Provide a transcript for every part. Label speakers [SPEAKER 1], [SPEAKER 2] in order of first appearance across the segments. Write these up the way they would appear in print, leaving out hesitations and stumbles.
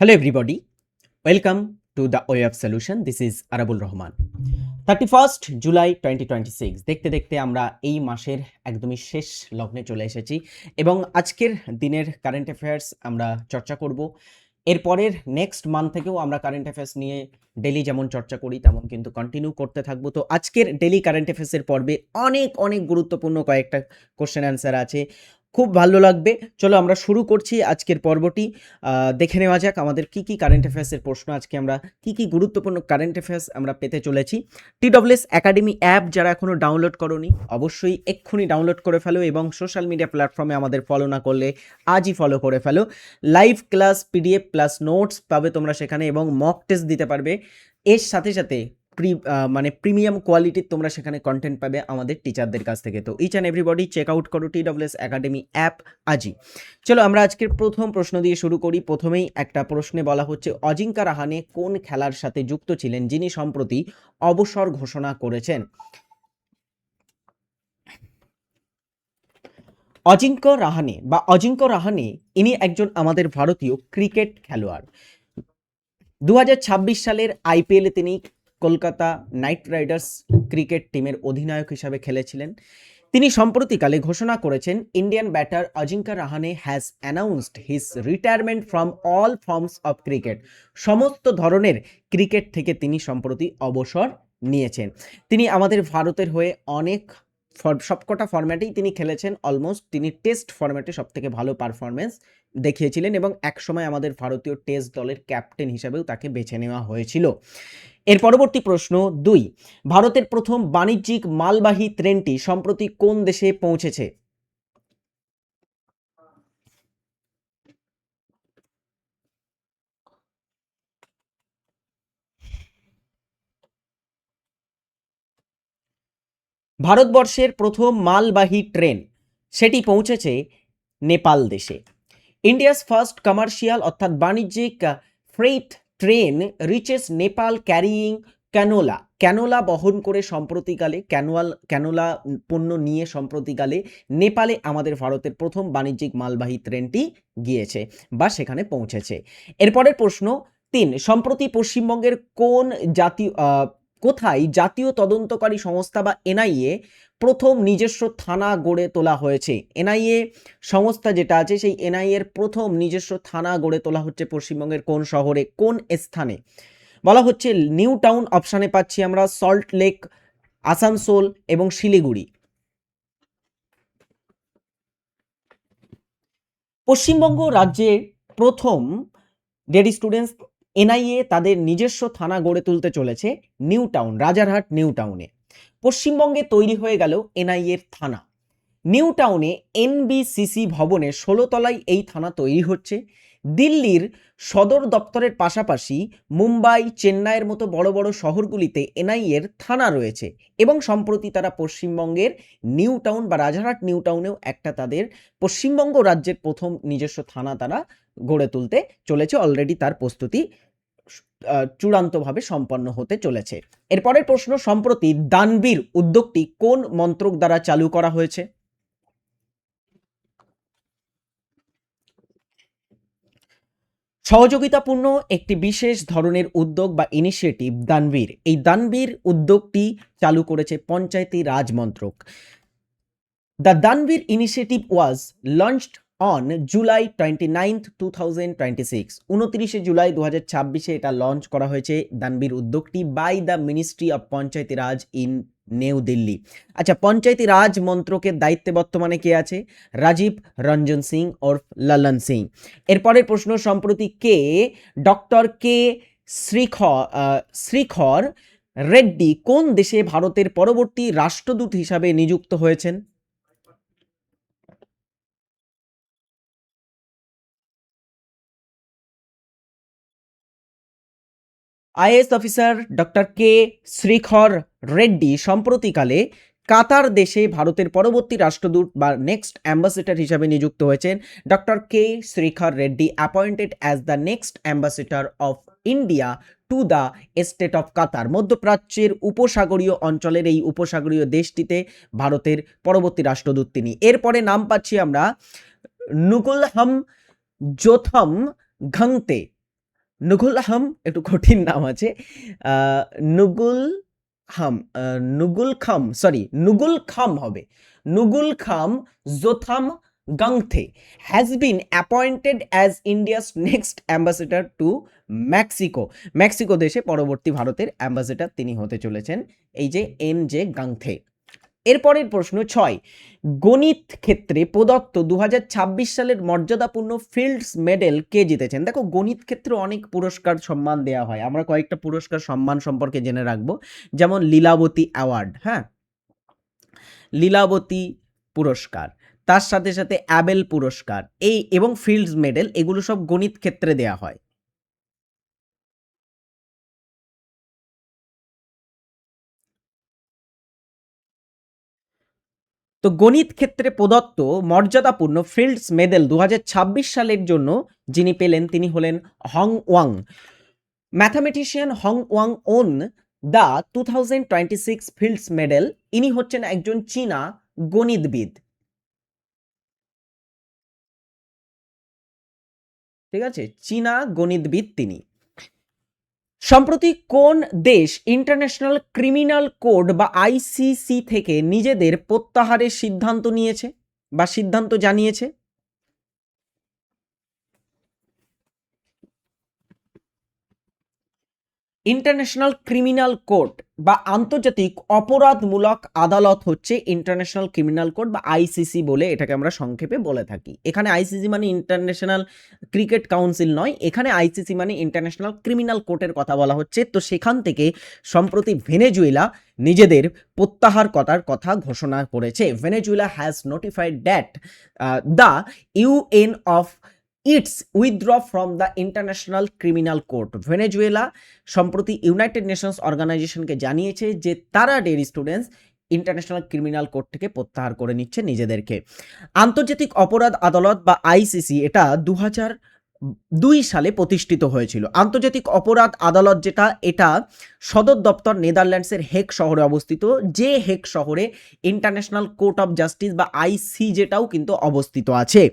[SPEAKER 1] Hello everybody, welcome to the Way of Solution. This is Arabul Rahman. 31st July 2026 দেখতে দেখতে আমরা এই মাসের একদমই শেষ লগ্নে চলে এসেছি এবং আজকের দিনের কারেন্ট অ্যাফেয়ার্স আমরা চর্চা করব। এরপরের নেক্সট মান্থ থেকেও আমরা কারেন্ট অ্যাফেয়ার্স নিয়ে ডেলি যেমন চর্চা করি তেমন কিন্তু কন্টিনিউ করতে থাকবো। তো আজকের ডেলি কারেন্ট অ্যাফেয়ার্সের পর্বে অনেক গুরুত্বপূর্ণ কয়েকটা কোশ্চেন অ্যান্সার আছে, খুব ভালো লাগবে। চলো আমরা শুরু করছি আজকের পর্বটি। দেখে নেওয়া যাক আমাদের কি কারেন্ট অ্যাফেয়ার্সের প্রশ্ন, আজকে আমরা কি গুরুত্বপূর্ণ কারেন্ট অ্যাফেয়ার্স আমরা পেতে চলেছি। TWS একাডেমি অ্যাপ যারা এখনও ডাউনলোড করোনি অবশ্যই এক্ষুনি ডাউনলোড করে ফেলো এবং সোশ্যাল মিডিয়া প্ল্যাটফর্মে আমাদের ফলো না করলে আজই ফলো করে ফেলো। Live class PDF plus notes পাবে তোমরা সেখানে এবং মক টেস্ট দিতে পারবে। এর সাথে সাথে প্রিমিয়াম কোয়ালিটির তোমরা সেখানে কন্টেন্ট পাবে আমাদের টিচারদের কাছ থেকে। তো each and everybody check out করো TWS একাডেমি অ্যাপ আজই। চলো আমরা আজকের প্রথম প্রশ্ন দিয়ে শুরু করি। প্রথমেই একটা প্রশ্নে বলা হচ্ছে, অজিঙ্কা রাহানে কোন খেলার সাথে যুক্ত ছিলেন যিনি সম্প্রতি অবসর ঘোষণা করেছেন? অজিঙ্ক্য রাহানে ইনি একজন আমাদের ভারতীয় ক্রিকেট খেলোয়াড়। 2026 সালের IPL-এ তিনি কলকাতা নাইট রাইডার্স ক্রিকেট টিমের অধিনায়ক হিসাবে খেলেছিলেন। তিনি সম্প্রতিকালে ঘোষণা করেছেন, Indian batter Ajinkya Rahane has announced his retirement from all forms of cricket. সমস্ত ধরনের ক্রিকেট থেকে তিনি সম্প্রতি অবসর নিয়েছেন। তিনি আমাদের ভারতের হয়ে সবকটা ফরম্যাটেই তিনি খেলেছেন অলমোস্ট। তিনি টেস্ট ফরম্যাটে সবথেকে ভালো পারফরমেন্স দেখিয়েছিলেন এবং একসময় আমাদের ভারতীয় টেস্ট দলের ক্যাপ্টেন হিসাবেও তাকে বেছে নেওয়া হয়েছিল। এর পরবর্তী প্রশ্ন 2, ভারতের প্রথম বাণিজ্যিক মালবাহী ট্রেনটি সম্প্রতি কোন দেশে পৌঁছেছে? ভারতবর্ষের প্রথম মালবাহী ট্রেন সেটি পৌঁছেছে নেপাল দেশে। ইন্ডিয়াস ফার্স্ট কমার্শিয়াল অর্থাৎ বাণিজ্যিক freight train reaches Nepal carrying canola বহন করে সম্প্রতিকালে ক্যানোলা পণ্য নিয়ে সম্প্রতিকালে নেপালে আমাদের ভারতের প্রথম বাণিজ্যিক মালবাহী ট্রেনটি গিয়েছে বা সেখানে পৌঁছেছে। এরপরের প্রশ্ন 3, সম্প্রতি পশ্চিমবঙ্গের কোথায় জাতীয় তদন্তকারী সংস্থা বা NIA প্রথম নিজস্ব থানা গড়ে তোলা হয়েছে? NIA সংস্থা যেটা আছে সেই NIA এর প্রথম নিজস্ব থানা গড়ে তোলা হচ্ছে পশ্চিমবঙ্গের কোন শহরে, কোন স্থানে? বলা হচ্ছে নিউ টাউন অপশানে পাচ্ছি আমরা, সল্ট লেক, আসানসোল এবং শিলিগুড়ি। পশ্চিমবঙ্গ রাজ্যের প্রথম ডেড স্টুডেন্টস NIA তাদের নিজস্ব থানা গড়ে তুলতে চলেছে নিউ টাউন, রাজারহাট নিউ টাউনে। পশ্চিমবঙ্গে তৈরি হয়ে গেল NIA এর থানা। নিউ টাউনে NBCC ভবনে 16 তলায় এই থানা তৈরি হচ্ছে। দিল্লির সদর দপ্তরের পাশাপাশি মুম্বাই, চেন্নাইয়ের মতো বড় বড় শহরগুলিতে NIA এর থানা রয়েছে এবং সম্প্রতি তারা পশ্চিমবঙ্গের নিউ টাউন বা রাজারহাট নিউ টাউনেও একটা তাদের পশ্চিমবঙ্গ রাজ্যের প্রথম নিজস্ব থানা তারা গড়ে তুলতে চলেছে। অলরেডি তার প্রস্তুতি চূড়ান্তভাবে সম্পন্ন হতে চলেছে। এরপরের প্রশ্ন, সম্প্রতি দানবীর উদ্যোগটি কোন মন্ত্রক দ্বারা চালু করা হয়েছে? সহযোগিতাপূর্ণ একটি বিশেষ ধরনের উদ্যোগ বা ইনিশিয়েটিভ দানবীর। এই দানবীর উদ্যোগটি চালু করেছে পঞ্চায়েতি রাজ মন্ত্রক। The Danveer initiative was launched on July 29, 2026। 29শে জুলাই 2026 এটা লঞ্চ করা হয়েছে দানবীর উদ্যোগটি by the ministry of Panchayati Raj in New Delhi. আচ্ছা, পঞ্চায়েতি রাজ মন্ত্রকের দায়িত্বে বর্তমানে কে আছে? রাজীব রঞ্জন সিং ওরফ লল্লন সিং। এরপরের প্রশ্ন, সম্প্রতি ডক্টর কে শ্রীখর রেড্ডি কোন দেশে ভারতের পরবর্তী রাষ্ট্রদূত হিসাবে নিযুক্ত হয়েছেন? IAS officer doctor K Sreekar Reddy সম্প্রতিকালে কাতার দেশে ভারতের পরবর্তী রাষ্ট্রদূত বা নেক্সট অ্যাম্বাসেডর হিসাবে নিযুক্ত হয়েছেন। Doctor K Sreekar Reddy appointed as the next ambassador of India to the state of Qatar. মধ্যপ্রাচ্যের উপসাগরীয় অঞ্চলের এই উপসাগরীয় দেশটিতে ভারতের পরবর্তী রাষ্ট্রদূত তিনি। এরপরে নাম পাচ্ছি আমরা নুকুলহাম জোথম ঘংতে। নুগুল আহম, একটু কঠিন নাম আছে। নুগুল হাম, নুগুল খাম, সরি নুগুল খাম হবে। Nugul Kham Jotham Gangte has been appointed as India's next ambassador to Mexico. Mexico দেশে পরবর্তী ভারতের অ্যাম্বাসেডর তিনি হতে চলেছেন, এই যে এন জে গাংথে। এরপরের প্রশ্ন 6, গণিত ক্ষেত্রে প্রদত্ত 2026 সালের মর্যাদাপূর্ণ ফিল্ডস মেডেল কে জিতেছেন? দেখো গণিত ক্ষেত্রে অনেক পুরস্কার সম্মান দেওয়া হয়, আমরা কয়েকটা পুরস্কার সম্মান সম্পর্কে জেনে রাখবো, যেমন লীলাবতী অ্যাওয়ার্ড, হ্যাঁ, লীলাবতী পুরস্কার, তার সাথে সাথে অ্যাবেল পুরস্কার, এই এবং ফিল্ডস মেডেল, এগুলো সব গণিত ক্ষেত্রে দেয়া হয়। তো গণিত ক্ষেত্রে প্রদত্ত মর্যাদাপূর্ণ ফিল্ডস মেডেল 2026 সালের জন্য যিনি পেলেন তিনি হলেন Hong Wang. Mathematician Hong Wang won the 2026 fields medal. ইনি হচ্ছেন একজন চীনা গণিতবিদ, ঠিক আছে, চীনা গণিতবিদ তিনি। সম্প্রতি কোন দেশ ইন্টারন্যাশনাল ক্রিমিনাল কোড বা আইসিসি থেকে নিজেদের প্রত্যাহারের সিদ্ধান্ত নিয়েছে বা সিদ্ধান্ত জানিয়েছে? ইন্টারন্যাশনাল ক্রিমিনাল কোর্ট বা আন্তর্জাতিক অপরাধমূলক আদালত হচ্ছে ইন্টারন্যাশনাল ক্রিমিনাল কোর্ট বা আইসিসি বলে এটাকে আমরা সংক্ষেপে বলে থাকি। এখানে আইসিসি মানে ইন্টারন্যাশনাল ক্রিকেট কাউন্সিল নয়, এখানে আইসিসি মানে ইন্টারন্যাশনাল ক্রিমিনাল কোর্টের কথা বলা হচ্ছে। তো সেখান থেকে সম্প্রতি ভেনেজুয়েলা নিজেদের প্রত্যাহার করার কথা ঘোষণা করেছে। Venezuela has notified that the UN of its withdraw from the international criminal court. Venezuela সম্প্রতি ইউনাইটেড নেশনস অর্গানাইজেশনকে জানিয়েছে যে তারা dairy students international criminal court থেকে প্রত্যাহার করে নিচ্ছে নিজেদেরকে। আন্তর্জাতিক অপরাধ আদালত বা আইসিসি এটা 2002 সালে প্রতিষ্ঠিত হয়েছিল। আন্তর্জাতিক অপরাধ আদালত যেটা, এটা সদর দপ্তর নেদারল্যান্ডসের হেগ শহরে অবস্থিত, যে হেগ শহরে ইন্টারন্যাশনাল কোর্ট অফ জাস্টিস বা আইসিজেটাও কিন্তু অবস্থিত আছে।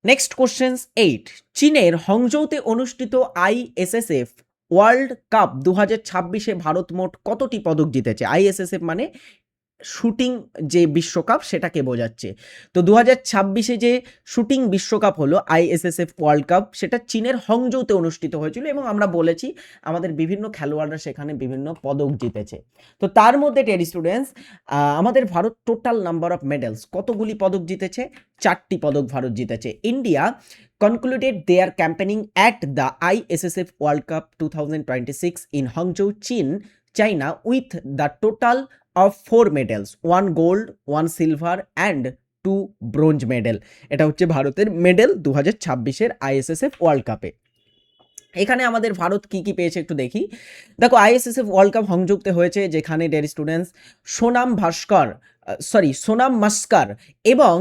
[SPEAKER 1] নেক্সট কোশ্চেন 8, চীনের হংজৌতে অনুষ্ঠিত আইএসএসএফ ওয়ার্ল্ড কাপ 2026-এ ভারত মোট কতটি পদক জিতেছে? আইএসএসএফ মানে শুটিং যে বিশ্বকাপ সেটাকে বোঝাচ্ছে। তো 2026-এ যে শুটিং বিশ্বকাপ হলো আইএসএসএফ ওয়ার্ল্ড কাপ, সেটা চীনের হংজৌতে অনুষ্ঠিত হয়েছিল এবং আমরা বলেছি আমাদের বিভিন্ন খেলোয়াড়রা সেখানে বিভিন্ন পদক জিতেছে। তো তার মধ্যে টেরি স্টুডেন্টস, আমাদের Bharat total number of medals কতগুলি পদক জিতেছে? 4টি পদক ভারত জিতেছে। India concluded their campaigning at the ISSF World Cup 2026 in Hangzhou, China with the total of 4 medals, 1 gold, 1 silver and 2 bronze medal. এটা হচ্ছে ভারতের মেডেল 2026-এর আইএসএসএফ ওয়ার্ল্ড কাপে। এখানে আমাদের ভারত কি কি পেয়েছে একটু দেখি। দেখো আইএসএসএফ ওয়ার্ল্ড কাপ হংজৌতে হয়েছে, যেখানে ডেয়ারি স্টুডেন্টস সোনাম মাস্কার এবং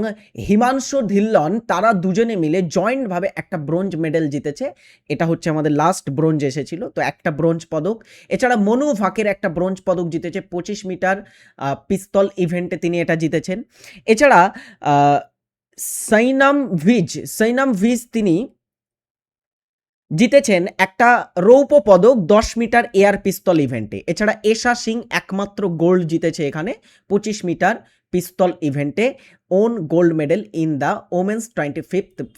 [SPEAKER 1] হিমাংশু ধিল্লন তারা দুজনে মিলে জয়েন্টভাবে একটা ব্রোঞ্জ মেডেল জিতেছে। এটা হচ্ছে আমাদের লাস্ট ব্রোঞ্জ এসেছিল, তো একটা ব্রোঞ্জ পদক। এছাড়া মনু ভাকের একটা ব্রোঞ্জ পদক জিতেছে 25 মিটার পিস্তল ইভেন্টে, তিনি এটা জিতেছেন। এছাড়া সৈনাম ভিজ তিনি জিতেছেন একটা রৌপ্য পদক 10 মিটার এয়ার পিস্তল ইভেন্টে। এছাড়া এশা সিং একমাত্র গোল্ড জিতেছে এখানে 25 মিটার পিস্তল ইভেন্টে, won gold medal in the women's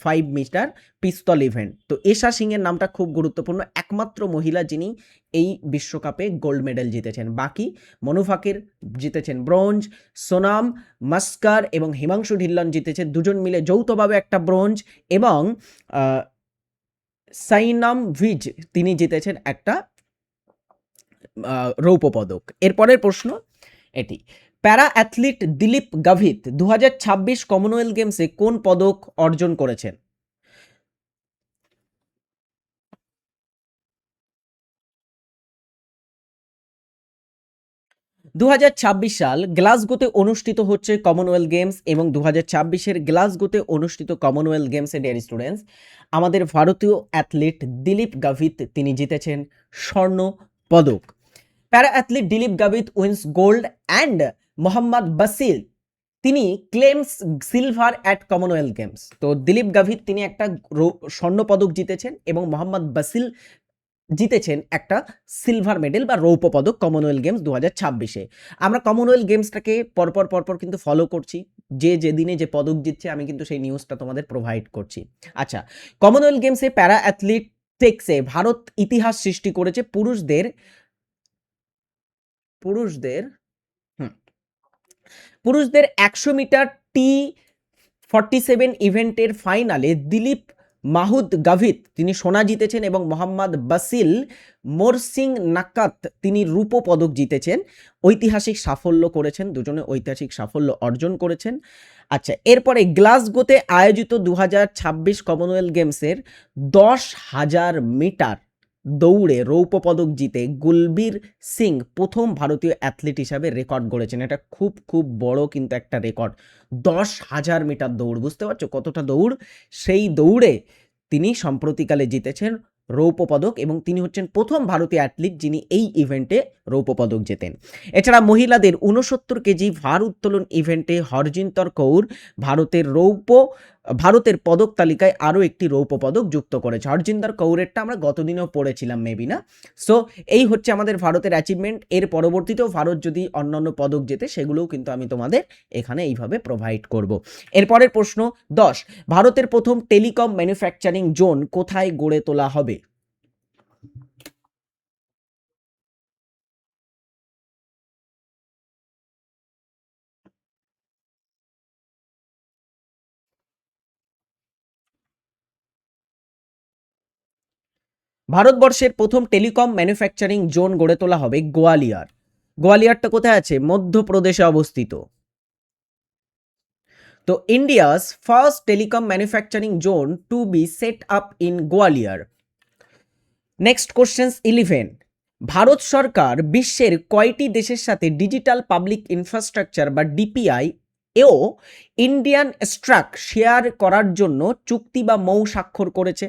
[SPEAKER 1] 5 metre pistol event. তো এশা সিং এর নামটা খুব গুরুত্বপূর্ণ, একমাত্র মহিলা যিনি এই বিশ্বকাপে গোল্ড মেডেল জিতেছেন। বাকি মনু ভাকের জিতেছেন ব্রোঞ্জ, সোনাম মাস্কার এবং হিমাংশু ধিল্লন জিতেছে দুজন মিলে যৌথভাবে একটা ব্রোঞ্জ, এবং সাইনাম ভিজ তিনি জিতেছেন একটা রৌপ্য পদক। এরপরের প্রশ্ন এটি, প্যারা অ্যাথলিট দিলীপ গাভিত 2026 কমনওয়েলথ গেমসে কোন পদক অর্জন করেছেন? দু সাল গ্লাসগোতে অনুষ্ঠিত হচ্ছে কমনওয়েলথ গেমস, এবং 2026-এর গ্লাসগোতে অনুষ্ঠিত কমনওয়েলথ গেমসে ডিয়ার স্টুডেন্টস আমাদের ভারতীয় অ্যাথলিট দিলীপ গাভিত তিনি জিতেছেন স্বর্ণ পদক। Para athlete Dilip Gavit wins gold and Mohammad Basir তিনি claims silver at Commonwealth Games. তো দিলীপ গাভিত তিনি একটা স্বর্ণ পদক জিতেছেন এবং মোহাম্মদ বাসিল জিতেছেন একটা সিলভার মেডেল বা রৌপ্য পদক কমনওয়েলথ গেমস 2026-এ। আমরা কমনওয়েলথ গেমসটাকে পরপর কিন্তু ফলো করছি। যে যেদিনে যে পদক জিতছে আমি কিন্তু সেই নিউজটা তোমাদের প্রোভাইড করছি। আচ্ছা, কমনওয়েলথ গেমসে প্যারা অ্যাথলেটিক্সে ভারত ইতিহাস সৃষ্টি করেছে পুরুষদের পুরুষদের হুম, পুরুষদের 100 মিটার T47 ইভেন্টের ফাইনালে দিলীপ মাহুদ গাভিত তিনি সোনা জিতেছেন এবং মোহাম্মদ বাসিল মোরসিং নাকাত তিনি রূপো পদক জিতেছেন। ঐতিহাসিক সাফল্য করেছেন, দুজনে ঐতিহাসিক সাফল্য অর্জন করেছেন। আচ্ছা, এরপরে গ্লাসগোতে আয়োজিত 2026 কমনওয়েলথ গেমসের 10,000 মিটার দৌড়ে রৌপ্য পদক জিতে গুলবীর সিং প্রথম ভারতীয় অ্যাথলিট হিসাবে রেকর্ড গড়েছেন। এটা খুব খুব বড় কিন্তু একটা রেকর্ড। 10,000 মিটার দৌড়, বুঝতে পারছো কতটা দৌড়? সেই দৌড়ে তিনি সম্প্রতিকালে জিতেছেন রৌপ্য পদক এবং তিনি হচ্ছেন প্রথম ভারতীয় অ্যাথলিট যিনি এই ইভেন্টে রৌপ্য পদক জেতেন। এছাড়া মহিলাদের 69 কেজি ভার উত্তোলন ইভেন্টে হরজিন্তর কৌর ভারতের পদক তালিকায় আরও একটি রৌপ্য পদক যুক্ত করেছে। হরজিন্দর কৌরেরটা আমরা গতদিনেও পড়েছিলাম মেবি, না? সো এই হচ্ছে আমাদের ভারতের অ্যাচিভমেন্ট। এর পরবর্তীতেও ভারত যদি অন্যান্য পদক জেতে সেগুলোও কিন্তু আমি তোমাদের এখানে এইভাবে প্রোভাইড করব। এরপরের প্রশ্ন 10, ভারতের প্রথম টেলিকম ম্যানুফ্যাকচারিং জোন কোথায় গড়ে তোলা হবে? ভারতবর্ষের প্রথম টেলিকম ম্যানুফ্যাকচারিং জোন গড়ে তোলা হবে গোয়ালিয়র। গোয়ালিয়রটা কোথায় আছে? মধ্যপ্রদেশে অবস্থিত। তো India's first telecom manufacturing zone to be set up in Gwalior. Next questions 11, Bharat সরকার বিশ্বের কয়টি দেশের সাথে ডিজিটাল পাবলিক ইনফ্রাস্ট্রাকচার বা ডিপিআই এও ইন্ডিয়ান স্ট্রাক শেয়ার করার জন্য চুক্তি বা মৌ স্বাক্ষর করেছে?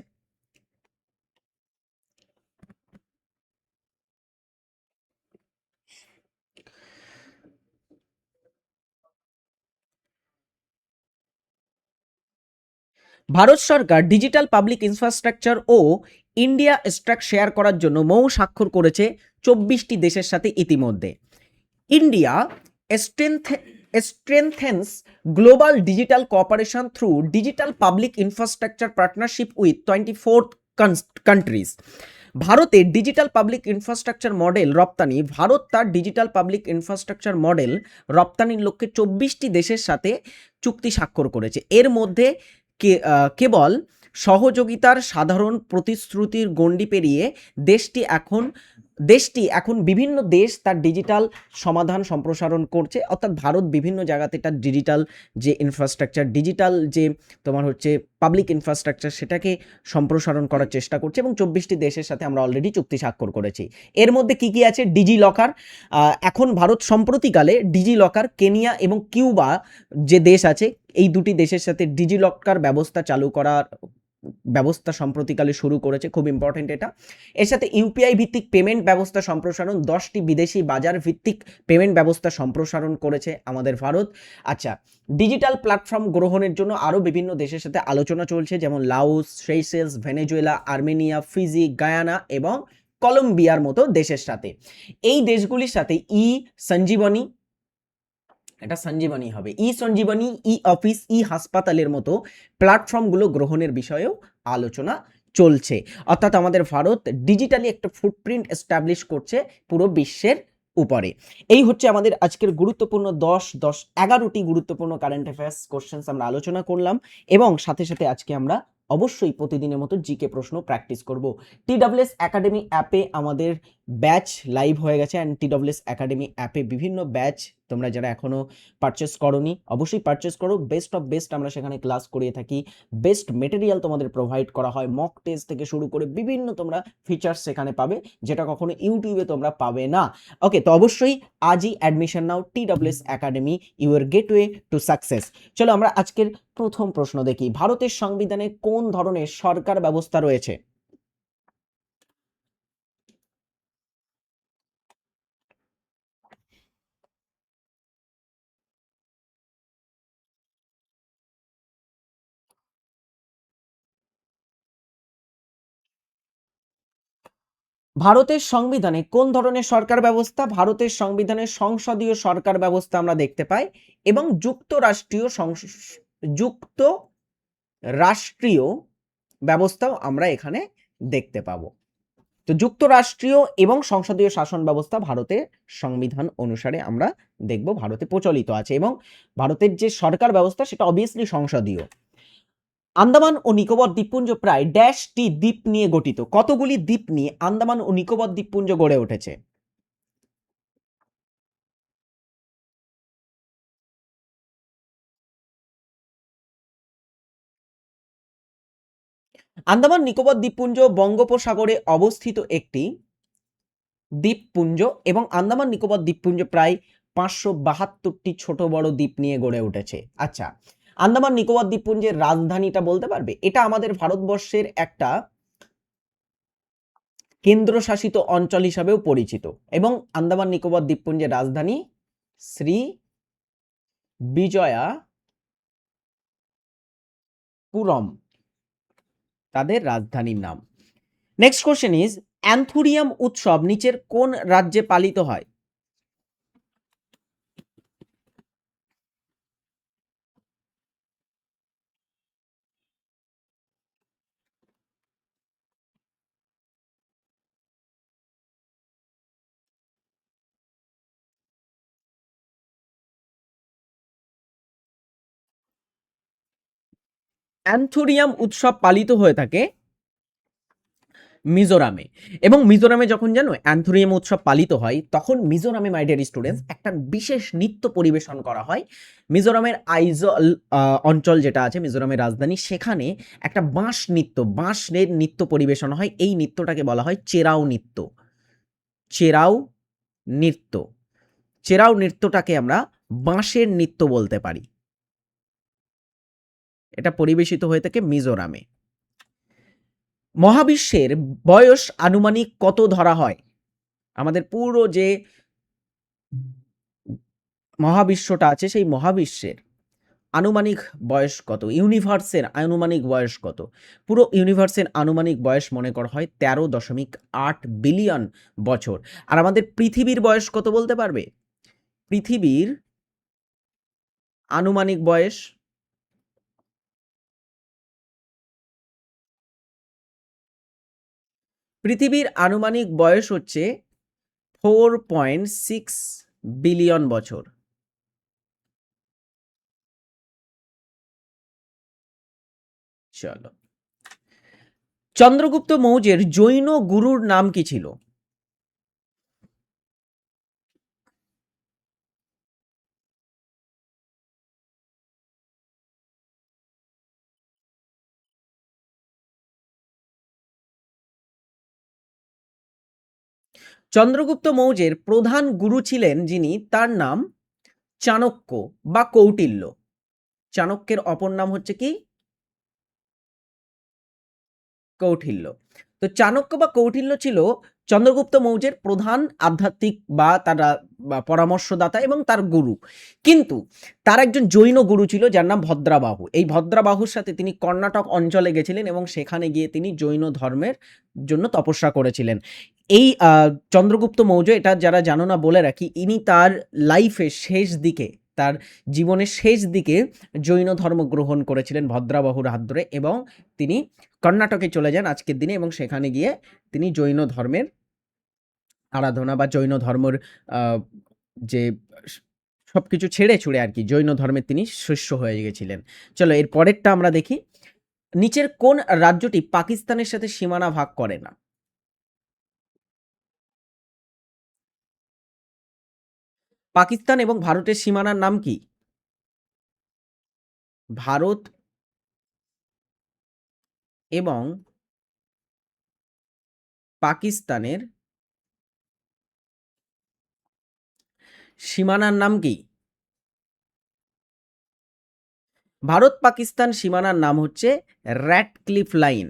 [SPEAKER 1] ভারত সরকার ডিজিটাল পাবলিক ইনফ্রাস্ট্রাকচার ও ইন্ডিয়া স্ট্রাক শেয়ার করার জন্য মৌ স্বাক্ষর করেছে 24টি দেশের সাথে ইতিমধ্যে। India strengthens global digital cooperation through digital public infrastructure partnership with 24 countries. ভারতের ডিজিটাল পাবলিক ইনফ্রাস্ট্রাকচার মডেল রপ্তানি ভারত তার ডিজিটাল পাবলিক ইনফ্রাস্ট্রাকচার মডেল রপ্তানির লক্ষ্যে 24টি দেশের সাথে চুক্তি স্বাক্ষর করেছে। এর মধ্যে কেবল সহযোগিতার সাধারণ প্রতিশ্রুতির গণ্ডি পেরিয়ে দেশটি এখন বিভিন্ন দেশ তার ডিজিটাল সমাধান সম্প্রসারণ করছে, অর্থাৎ ভারত বিভিন্ন জায়গাতে তার ডিজিটাল যে ইনফ্রাস্ট্রাকচার, ডিজিটাল যে তোমার হচ্ছে পাবলিক ইনফ্রাস্ট্রাকচার সেটাকে সম্প্রসারণ করার চেষ্টা করছে এবং 24টি দেশের সাথে আমরা অলরেডি চুক্তি স্বাক্ষর করেছি। এর মধ্যে কি কি আছে? ডিজি লকার, এখন ভারত সম্প্রতিকালে ডিজি লকার কেনিয়া এবং কিউবা যে দেশ আছে এই দুটি দেশের সাথে ডিজি লকার ব্যবস্থা চালু করার ব্যবস্থা সম্প্রতিকালে শুরু করেছে, খুব ইম্পর্টেন্ট এটা। এর সাথে ইউপিআই ভিত্তিক পেমেন্ট ব্যবস্থা সম্প্রসারণ, 10টি বিদেশি বাজার ভিত্তিক পেমেন্ট ব্যবস্থা সম্প্রসারণ করেছে আমাদের ভারত। আচ্ছা, ডিজিটাল প্ল্যাটফর্ম গ্রহণের জন্য আরও বিভিন্ন দেশের সাথে আলোচনা চলছে, যেমন Laos, Seychelles, Venezuela, Armenia, Fiji, Guyana এবং কলম্বিয়ার মতো দেশের সাথে। এই দেশগুলির সাথে সঞ্জীবনী, এটা সঞ্জীবনী হবে, সঞ্জীবনী, অফিস, হাসপাতালের মতো প্ল্যাটফর্মগুলো গ্রহণের বিষয়েও আলোচনা চলছে। অর্থাৎ আমাদের ভারত ডিজিটালি একটা ফুটপ্রিন্ট এস্টাবলিশ করছে পুরো বিশ্বের উপরে। এই হচ্ছে আমাদের আজকের গুরুত্বপূর্ণ 11টি গুরুত্বপূর্ণ কারেন্ট অ্যাফেয়ার্স কোশ্চেন্স আমরা আলোচনা করলাম এবং সাথে সাথে আজকে আমরা অবশ্যই প্রতিদিনের মতো জিকে প্রশ্ন প্র্যাকটিস করব। TWS একাডেমি অ্যাপে আমাদের ব্যাচ লাইভ হয়ে গেছে অ্যান্ড TWS একাডেমি অ্যাপে বিভিন্ন ব্যাচ তোমরা যারা এখনো পারচেস করোনি অবশ্যই পারচেস করো। বেস্ট অফ বেস্ট আমরা সেখানে ক্লাস করিয়ে থাকি, বেস্ট মেটেরিয়াল তোমাদের প্রোভাইড করা হয়, মক টেস্ট থেকে শুরু করে বিভিন্ন তোমরা ফিচার্স সেখানে পাবে যেটা কখনো ইউটিউবে তোমরা পাবে না। ওকে, তো অবশ্যই আজই admission now TWS academy, your gateway to success. চলো আমরা আজকের প্রথম প্রশ্ন দেখি, ভারতের সংবিধানে কোন ধরনের সরকার ব্যবস্থা রয়েছে? ভারতের সংবিধানে কোন ধরনের সরকার ব্যবস্থা? ভারতের সংবিধানে সংসদীয় সরকার ব্যবস্থা আমরা দেখতে পাই এবং যুক্ত রাষ্ট্রীয় ব্যবস্থাও আমরা এখানে দেখতে পাবো। তো যুক্তরাষ্ট্রীয় এবং সংসদীয় শাসন ব্যবস্থা ভারতের সংবিধান অনুসারে আমরা দেখব ভারতে প্রচলিত আছে এবং ভারতের যে সরকার ব্যবস্থা সেটা অবভিয়াসলি সংসদীয়। আন্দামান ও নিকোবর দ্বীপপুঞ্জ প্রায় ড্যাশটি দ্বীপ নিয়ে গঠিত। কতগুলি দ্বীপ নিয়ে আন্দামান ও নিকোবর দ্বীপপুঞ্জ গড়ে উঠেছে? আন্দামান নিকোবর দ্বীপপুঞ্জ বঙ্গোপসাগরে অবস্থিত একটি দ্বীপপুঞ্জ এবং আন্দামান নিকোবর দ্বীপপুঞ্জ প্রায় 572টি ছোট বড় দ্বীপ নিয়ে গড়ে উঠেছে। আচ্ছা, আন্দামান নিকোবর দ্বীপপুঞ্জের রাজধানীটা বলতে পারবে? এটা আমাদের ভারতবর্ষের একটা কেন্দ্রশাসিত অঞ্চল হিসাবেও পরিচিত এবং আন্দামান নিকোবর দ্বীপপুঞ্জের রাজধানী শ্রী বিজয়াপুরম তাদের রাজধানীর নাম। নেক্সট কোশ্চেন ইজ অ্যান্থুরিয়াম উৎসব নিচের কোন রাজ্যে পালিত হয়? অ্যান্থুরিয়াম উৎসব পালিত হয়ে থাকে মিজোরামে এবং মিজোরামে যখন জানো অ্যান্থুরিয়াম উৎসব পালিত হয় তখন মিজোরামে মাই ডিয়ার স্টুডেন্টস একটা বিশেষ নৃত্য পরিবেশন করা হয়। মিজোরামের আইজল অঞ্চল যেটা আছে মিজোরামের রাজধানী সেখানে একটা বাঁশের নৃত্য পরিবেশন হয়। এই নৃত্যটাকে বলা হয় চেরাও নৃত্য। চেরাও নৃত্য চেরাও নৃত্যটাকে আমরা বাঁশের নৃত্য বলতে পারি। এটা পরিবেশিত হয়ে থাকে মিজোরামে। মহাবিশ্বের বয়স আনুমানিক কত ধরা হয়? আমাদের পুরো যে মহাবিশ্বটা আছে সেই মহাবিশ্বের আনুমানিক বয়স কত? ইউনিভার্সের আনুমানিক বয়স কত? পুরো ইউনিভার্সের আনুমানিক বয়স মনে করা হয় 13.8 বিলিয়ন বছর। আর আমাদের পৃথিবীর বয়স কত বলতে পারবে? পৃথিবীর আনুমানিক বয়স হচ্ছে 4.6 বিলিয়ন বছর। চলো, চন্দ্রগুপ্ত মৌর্যের জৈন গুরুর নাম কি ছিল? চন্দ্রগুপ্ত মৌর্যের প্রধান গুরু ছিলেন যিনি, তার নাম চাণক্য বা কৌটিল্য। চাণক্যের অপর নাম হচ্ছে কি? কৌটিল্য। তো চাণক্য বা কৌটিল্য ছিল চন্দ্রগুপ্ত মৌর্যের প্রধান আধ্যাত্মিক বা তারা পরামর্শদাতা এবং তার গুরু। কিন্তু তার একজন জৈন গুরু ছিল যার নাম ভদ্রাবাহু। এই ভদ্রাবাহুর সাথে তিনি কর্ণাটক অঞ্চলে গেছিলেন এবং সেখানে গিয়ে তিনি জৈন ধর্মের জন্য তপস্যা করেছিলেন। এই চন্দ্রগুপ্ত মৌর্য, এটা যারা জানো না বলে রাখি, ইনি তার লাইফের শেষ দিকে, তার জীবনের শেষ দিকে জৈন ধর্ম গ্রহণ করেছিলেন ভদ্রাবাহুর হাত ধরে এবং তিনি কর্ণাটকে চলে যান আজকের দিনে এবং সেখানে গিয়ে তিনি জৈন ধর্মের আরাধনা বা জৈন ধর্মের যে সবকিছু ছেড়ে ছুড়ে আর কি জৈন ধর্মের তিনি শিষ্য হয়ে গেছিলেন। চলো এর পরেরটা আমরা দেখি। নিচের কোন রাজ্যটি পাকিস্তানের সাথে সীমানা ভাগ করে না? পাকিস্তান এবং ভারতের সীমানার নাম কি? ভারত এবং পাকিস্তানের সীমানার নাম কি? ভারত পাকিস্তান সীমানার নাম হচ্ছে র্যাটক্লিফ লাইন।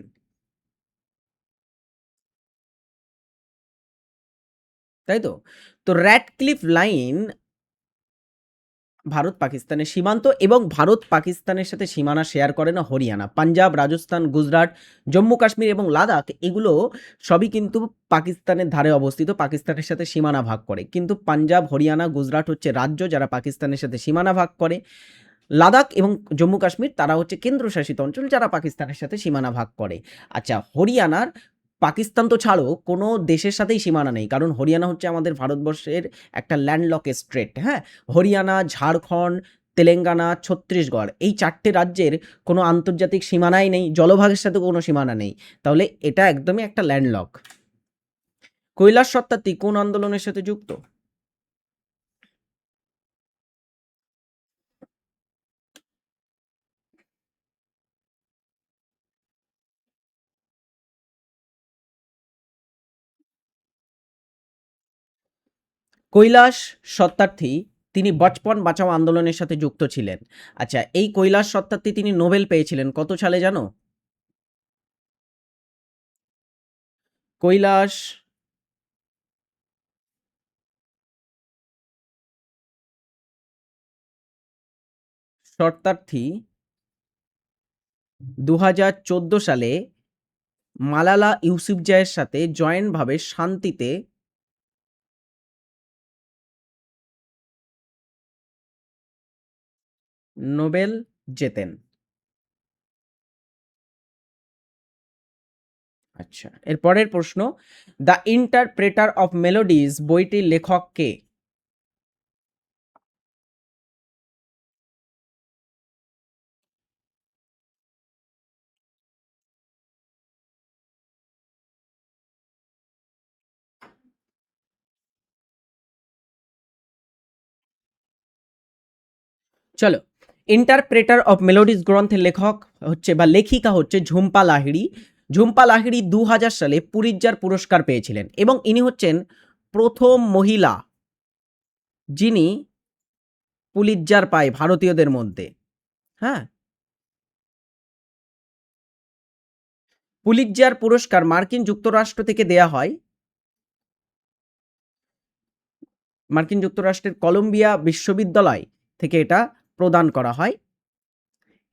[SPEAKER 1] তাই তো? তো র্যাটক্লিফ লাইন ভারত পাকিস্তানের সীমান্ত, এবং ভারত পাকিস্তানের সাথে সীমানা শেয়ার করে না হরিয়ানা। পাঞ্জাব, রাজস্থান, গুজরাট, জম্মু কাশ্মীর এবং লাদাখ এগুলো সবই কিন্তু পাকিস্তানের ধারে অবস্থিত, পাকিস্তানের সাথে সীমানা ভাগ করে। কিন্তু পাঞ্জাব, হরিয়ানা, গুজরাট হচ্ছে রাজ্য যারা পাকিস্তানের সাথে সীমানা ভাগ করে। লাদাখ এবং জম্মু কাশ্মীর তারা হচ্ছে কেন্দ্রশাসিত অঞ্চল যারা পাকিস্তানের সাথে সীমানা ভাগ করে। আচ্ছা, হরিয়ানার পাকিস্তান তো ছাড়ো, কোনো দেশের সাথেই সীমানা নেই, কারণ হরিয়ানা হচ্ছে আমাদের ভারতবর্ষের একটা ল্যান্ডলক স্টেট। হ্যাঁ, হরিয়ানা, ঝাড়খণ্ড, তেলেঙ্গানা, ছত্তিশগড় এই 4টে রাজ্যের কোনো আন্তর্জাতিক সীমানাই নেই, জলভাগের সাথে কোনো সীমানা নেই, তাহলে এটা একদমই একটা ল্যান্ডলক। কৈলাস সত্যার্থী কোন আন্দোলনের সাথে যুক্ত? কৈলাস সত্যার্থী তিনি বচপন বাঁচাও আন্দোলনের সাথে যুক্ত ছিলেন। আচ্ছা, এই কৈলাস সত্যার্থী তিনি নোবেল পেয়েছিলেন কত সালে জানো? কৈলাস সত্যার্থী 2014 সালে মালালা ইউসুফজাইয়ের সাথে জয়েন্টভাবে শান্তিতে নোবেল জেতেন। আচ্ছা, এর পরের প্রশ্ন, দ্য ইন্টারপ্রেটার অফ মেলোডিজ বইটির লেখক কে? চলো, ইন্টারপ্রেটার অফ মেলোডিজ গ্রন্থের লেখক হচ্ছে বা লেখিকা হচ্ছে ঝুম্পা লাহিড়ী। ঝুম্পা লাহিড়ী 2000 সালে পুলিৎজার পুরস্কার পেয়েছিলেন, এবং ইনি হচ্ছেন প্রথম মহিলা যিনি পুলিৎজার পায় ভারতীয়দের মধ্যে। হ্যাঁ, পুলিৎজার পুরস্কার মার্কিন যুক্তরাষ্ট্র থেকে দেয়া হয়, মার্কিন যুক্তরাষ্ট্রের কলম্বিয়া বিশ্ববিদ্যালয় থেকে এটা প্রদান করা হয়,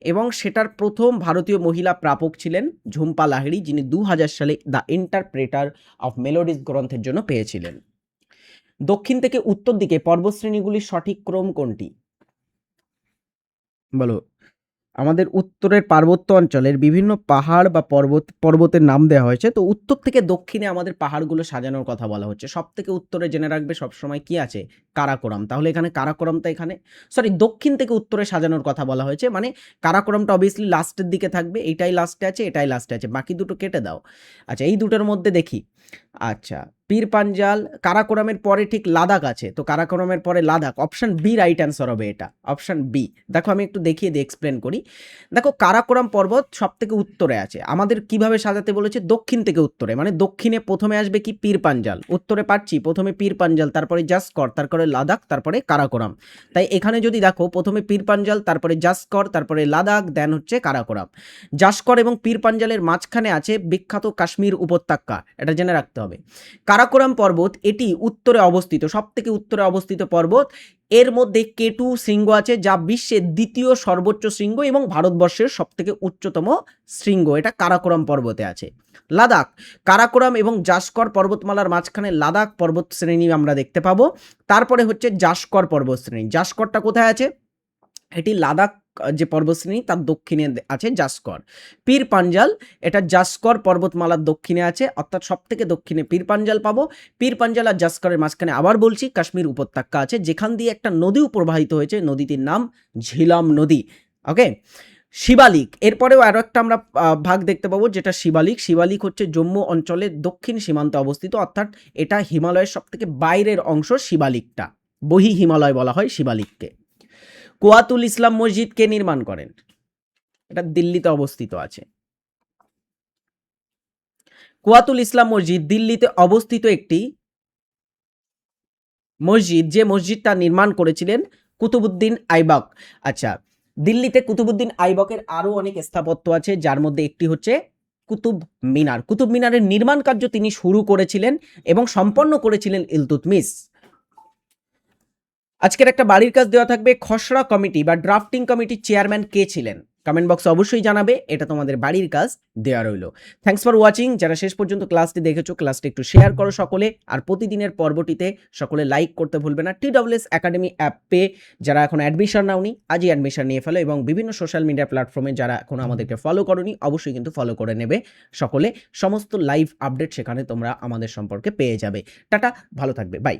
[SPEAKER 1] এবং সেটার প্রথম ভারতীয় মহিলা প্রাপক ছিলেন ঝুম্পা লাহিড়ী, যিনি 2000 সালে দ্য ইন্টারপ্রেটার অফ মেলোডিজ গ্রন্থের জন্য পেয়েছিলেন। দক্ষিণ থেকে উত্তর দিকে পর্বতশ্রেণীগুলির সঠিক ক্রম কোনটি? বলো। আমাদের উত্তরের পার্বত্য অঞ্চলের বিভিন্ন পাহাড় বা পর্বতের নাম দেওয়া হয়েছে, তো উত্তর থেকে দক্ষিণে আমাদের পাহাড়গুলো সাজানোর কথা বলা হচ্ছে। সব থেকে উত্তরে জেনে রাখবে সবসময় কি আছে, কারাকোরাম। তাহলে এখানে কারাকোরামটা এখানে, সরি, দক্ষিণ থেকে উত্তরে সাজানোর কথা বলা হয়েছে, মানে কারাকোরামটা অবভিয়াসলি লাস্টের দিকে থাকবে, এটাই লাস্টে আছে, এটাই লাস্টে আছে, বাকি দুটো কেটে দাও। আচ্ছা, এই দুটোর মধ্যে দেখি। আচ্ছা, পীর পাঞ্জাল, কারাকোরামের পরে ঠিক লাদাখ আছে, তো কারাকোরামের পরে Ladakh, option B right answer হবে এটা, অপশন বি। দেখো আমি একটু দেখিয়ে দিই, এক্সপ্লেন করি। দেখো, কারাকোরাম পর্বত সব থেকে উত্তরে আছে, আমাদের কিভাবে সাজাতে বলেছে, দক্ষিণ থেকে উত্তরে, মানে দক্ষিণে প্রথমে আসবে কি পীর পাঞ্জাল, উত্তরে পাচ্ছি প্রথমে পীর পাঞ্জাল, তারপরে জাসকর, তারপরে লাদাখ, তারপরে কারাকোরাম। তাই এখানে যদি দেখো প্রথমে পীর পাঞ্জাল, তারপরে জাসকর, তারপরে লাদাখ, দেন হচ্ছে কারাকোরাম। জাসকর এবং পীর পাঞ্জালের মাঝখানে আছে বিখ্যাত কাশ্মীর উপত্যকা, এটা জেনে রাখতে হবে। কারাকোরাম পর্বত এটি উত্তরে অবস্থিত, সব থেকে উত্তরে অবস্থিত পর্বত। এর মধ্যে কেটু শৃঙ্গ আছে, যা বিশ্বের দ্বিতীয় সর্বোচ্চ শৃঙ্গ এবং ভারতবর্ষের সবথেকে উচ্চতম শৃঙ্গ, এটা কারাকোরাম পর্বতে আছে। লাদাখ, কারাকোরাম এবং জাসকর পর্বতমালার মাঝখানে লাদাখ পর্বত শ্রেণী আমরা দেখতে পাবো। তারপরে হচ্ছে জাসকর পর্বত শ্রেণী, জাসকরটা কোথায় আছে, এটি লাদাখ যে পর্বতশ্রেণী তার দক্ষিণে আছে জাসকর। পীর পাঞ্জাল, এটা জাসকর পর্বতমালার দক্ষিণে আছে, অর্থাৎ সব থেকে দক্ষিণে পীর পাঞ্জাল পাবো। পীর পাঞ্জাল আর জাসকরের মাঝখানে আবার বলছি কাশ্মীর উপত্যকা আছে, যেখান দিয়ে একটা নদীও প্রবাহিত হয়েছে, নদীটির নাম ঝিলাম নদী। ওকে, শিবালিক, এরপরেও আরও একটা আমরা ভাগ দেখতে পাবো, যেটা শিবালিক। শিবালিক হচ্ছে জম্মু অঞ্চলের দক্ষিণ সীমান্তে অবস্থিত, অর্থাৎ এটা হিমালয়ের সব থেকে বাইরের অংশ শিবালিকটা, বহি হিমালয় বলা হয় শিবালিককে। কুয়াতুল ইসলাম মসজিদ কে নির্মাণ করেন? এটা দিল্লিতে অবস্থিত আছে। কুয়াতুল ইসলাম মসজিদ দিল্লিতে অবস্থিত একটি মসজিদ, যে মসজিদটা নির্মাণ করেছিলেন কুতুবুদ্দিন আইবক। আচ্ছা, দিল্লিতে কুতুবুদ্দিন আইবকের আরও অনেক স্থাপত্য আছে, যার মধ্যে একটি হচ্ছে কুতুব মিনার। কুতুব মিনারের নির্মাণ কার্য তিনি শুরু করেছিলেন এবং সম্পন্ন করেছিলেন ইলতুৎমিশ। আজকের একটা বাড়ির কাজ দেওয়া থাকবে। খসড়া কমিটি বা ড্রাফটিং কমিটির চেয়ারম্যান কে ছিলেন? কমেন্ট বক্সে অবশ্যই জানাবে। এটা তোমাদের বাড়ির কাজ দেওয়া রইল। Thanks for watching. যারা শেষ পর্যন্ত ক্লাসটি দেখেছো, ক্লাসটি একটু শেয়ার করো সকলে। আর প্রতিদিনের পর্বটিতে সকলে লাইক করতে ভুলবে না। TWS একাডেমি অ্যাপে যারা এখন অ্যাডমিশন নাওনি, আজই অ্যাডমিশন নিয়ে ফেলো এবং বিভিন্ন সোশ্যাল মিডিয়া প্ল্যাটফর্মে যারা এখনো আমাদেরকে ফলো করোনি, অবশ্যই কিন্তু ফলো করে নেবে সকলে। সমস্ত লাইভ আপডেট সেখানে তোমরা আমাদের সম্পর্কে পেয়ে যাবে। টাটা, ভালো থাকবে। বাই।